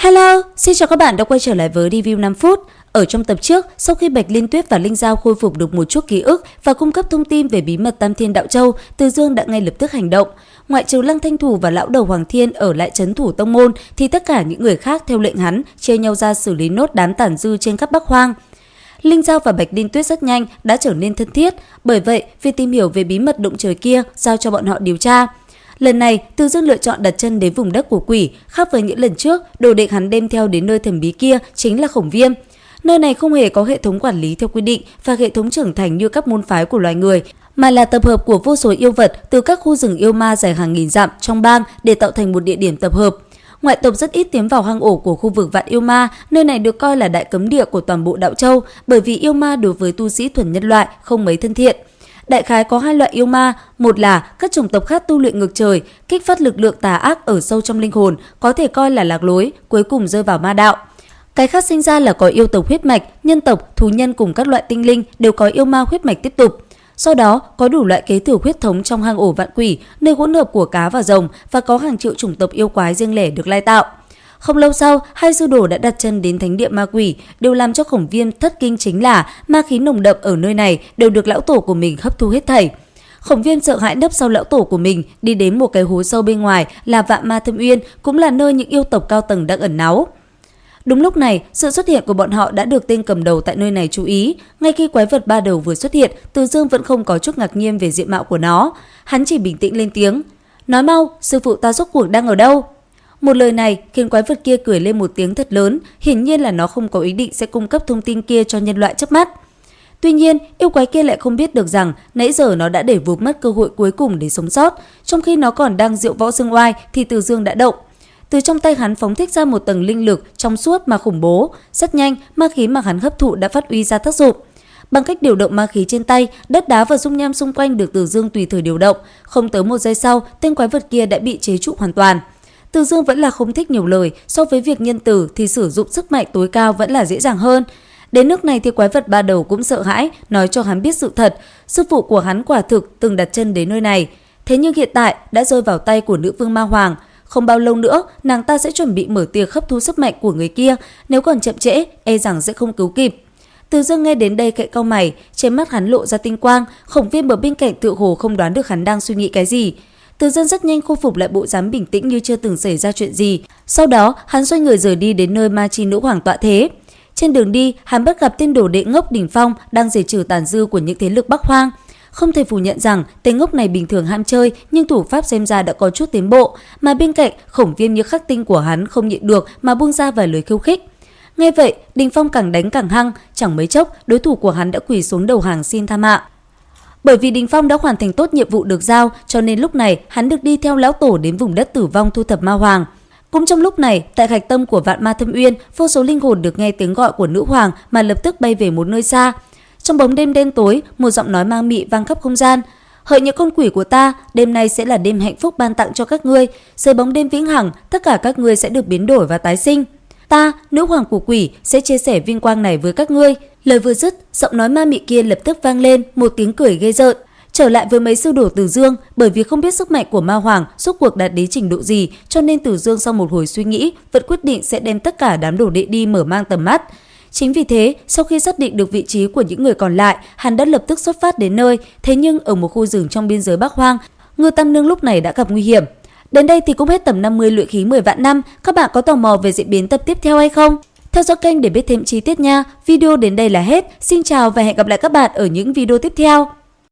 Hello, xin chào các bạn đã quay trở lại với review 5 phút. Ở trong tập trước, sau khi Bạch Liên Tuyết và Linh Giao khôi phục được một chút ký ức và cung cấp thông tin về bí mật Tam Thiên Đạo Châu, Từ Dương đã ngay lập tức hành động. Ngoại trừ Lăng Thanh Thủ và lão đầu Hoàng Thiên ở lại trấn thủ tông môn, thì tất cả những người khác theo lệnh hắn chia nhau ra xử lý nốt đám tàn dư trên khắp Bắc Hoang. Linh Giao và Bạch Liên Tuyết rất nhanh đã trở nên thân thiết, bởi vậy việc tìm hiểu về bí mật động trời kia giao cho bọn họ điều tra. Lần này, Từ Dương lựa chọn đặt chân đến vùng đất của quỷ, khác với những lần trước, đồ đệ hắn đem theo đến nơi thần bí kia chính là Khổng Viêm. Nơi này không hề có hệ thống quản lý theo quy định và hệ thống trưởng thành như các môn phái của loài người, mà là tập hợp của vô số yêu vật từ các khu rừng yêu ma dài hàng nghìn dặm trong bang để tạo thành một địa điểm tập hợp. Ngoại tộc rất ít tiến vào hang ổ của khu vực vạn yêu ma, nơi này được coi là đại cấm địa của toàn bộ Đạo Châu, bởi vì yêu ma đối với tu sĩ thuần nhân loại không mấy thân thiện. Đại khái có hai loại yêu ma, một là các chủng tộc khác tu luyện ngược trời, kích phát lực lượng tà ác ở sâu trong linh hồn, có thể coi là lạc lối, cuối cùng rơi vào ma đạo. Cái khác sinh ra là có yêu tộc huyết mạch, nhân tộc, thú nhân cùng các loại tinh linh đều có yêu ma huyết mạch tiếp tục. Sau đó có đủ loại kế thừa huyết thống trong hang ổ vạn quỷ, nơi hỗn hợp của cá và rồng, và có hàng triệu chủng tộc yêu quái riêng lẻ được lai tạo. Không lâu sau, hai sư đồ đã đặt chân đến thánh địa ma quỷ, điều làm cho Khổng Viêm thất kinh chính là ma khí nồng đậm ở nơi này đều được lão tổ của mình hấp thu hết thảy. Khổng Viêm sợ hãi nấp sau lão tổ của mình, đi đến một cái hố sâu bên ngoài là Vạn Ma Thâm Uyên, cũng là nơi những yêu tộc cao tầng đang ẩn náu. Đúng lúc này, sự xuất hiện của bọn họ đã được tên cầm đầu tại nơi này chú ý. Ngay khi quái vật ba đầu vừa xuất hiện, Từ Dương vẫn không có chút ngạc nhiên về diện mạo của nó. Hắn chỉ bình tĩnh lên tiếng: "Nói mau, sư phụ ta rốt cuộc đang ở đâu?" Một lời này khiến quái vật kia cười lên một tiếng thật lớn, hiển nhiên là nó không có ý định sẽ cung cấp thông tin kia cho nhân loại chớp mắt. Tuy nhiên, yêu quái kia lại không biết được rằng nãy giờ nó đã để vụt mất cơ hội cuối cùng để sống sót, trong khi nó còn đang diệu võ dương oai thì Từ Dương đã động. Từ trong tay hắn phóng thích ra một tầng linh lực trong suốt mà khủng bố, rất nhanh ma khí mà hắn hấp thụ đã phát huy ra tác dụng. Bằng cách điều động ma khí trên tay, đất đá và dung nham xung quanh được Từ Dương tùy thời điều động, không tới một giây sau, tên quái vật kia đã bị chế trụ hoàn toàn. Từ Dương vẫn là không thích nhiều lời, so với việc nhân từ thì sử dụng sức mạnh tối cao vẫn là dễ dàng hơn. Đến nước này thì quái vật ba đầu cũng sợ hãi, nói cho hắn biết sự thật, sư phụ của hắn quả thực từng đặt chân đến nơi này. Thế nhưng hiện tại đã rơi vào tay của nữ vương Ma Hoàng. Không bao lâu nữa, nàng ta sẽ chuẩn bị mở tiệc hấp thu sức mạnh của người kia, nếu còn chậm trễ, e rằng sẽ không cứu kịp. Từ Dương nghe đến đây khẽ cau mày, trên mắt hắn lộ ra tinh quang, Khổng Viêm ở bên cạnh tựa hồ không đoán được hắn đang suy nghĩ cái gì. Từ Dương rất nhanh khôi phục lại bộ dáng bình tĩnh như chưa từng xảy ra chuyện gì. Sau đó, hắn xoay người rời đi đến nơi Ma Chi Nữ Hoàng tọa thế. Trên đường đi, hắn bắt gặp tên đồ đệ ngốc Đỉnh Phong đang diệt trừ tàn dư của những thế lực Bắc Hoang. Không thể phủ nhận rằng tên ngốc này bình thường ham chơi, nhưng thủ pháp xem ra đã có chút tiến bộ, mà bên cạnh Khổng Viêm như khắc tinh của hắn không nhịn được mà buông ra vài lời khiêu khích. Nghe vậy, Đỉnh Phong càng đánh càng hăng, chẳng mấy chốc đối thủ của hắn đã quỳ xuống đầu hàng xin tha mạng. Bởi vì Đỉnh Phong đã hoàn thành tốt nhiệm vụ được giao, cho nên lúc này hắn được đi theo lão tổ đến vùng đất tử vong thu thập ma hoàng. Cũng trong lúc này, tại hạch tâm của Vạn Ma Thâm Uyên, vô số linh hồn được nghe tiếng gọi của nữ hoàng mà lập tức bay về một nơi xa. Trong bóng đêm đen tối, một giọng nói ma mị vang khắp không gian: "Hỡi những con quỷ của ta, đêm nay sẽ là đêm hạnh phúc ban tặng cho các ngươi. Dưới bóng đêm vĩnh hằng, tất cả các ngươi sẽ được biến đổi và tái sinh. Ta, nữ hoàng của quỷ, sẽ chia sẻ vinh quang này với các ngươi." Lời vừa dứt, giọng nói ma mị kia lập tức vang lên một tiếng cười ghê rợn. Trở lại với mấy sư đồ Từ Dương, bởi vì không biết sức mạnh của ma hoàng rốt cuộc đạt đến trình độ gì, cho nên Từ Dương sau một hồi suy nghĩ vẫn quyết định sẽ đem tất cả đám đồ đệ đi mở mang tầm mắt. Chính vì thế, sau khi xác định được vị trí của những người còn lại, hắn đã lập tức xuất phát đến nơi. Thế nhưng ở một khu rừng trong biên giới Bắc Hoang, Ngư Tam Nương lúc này đã gặp nguy hiểm. Đến đây thì cũng hết tầm 50 luyện khí 10 vạn năm. Các bạn có tò mò về diễn biến tập tiếp theo hay không? Theo dõi kênh để biết thêm chi tiết nha. Video đến đây là hết. Xin chào và hẹn gặp lại các bạn ở những video tiếp theo.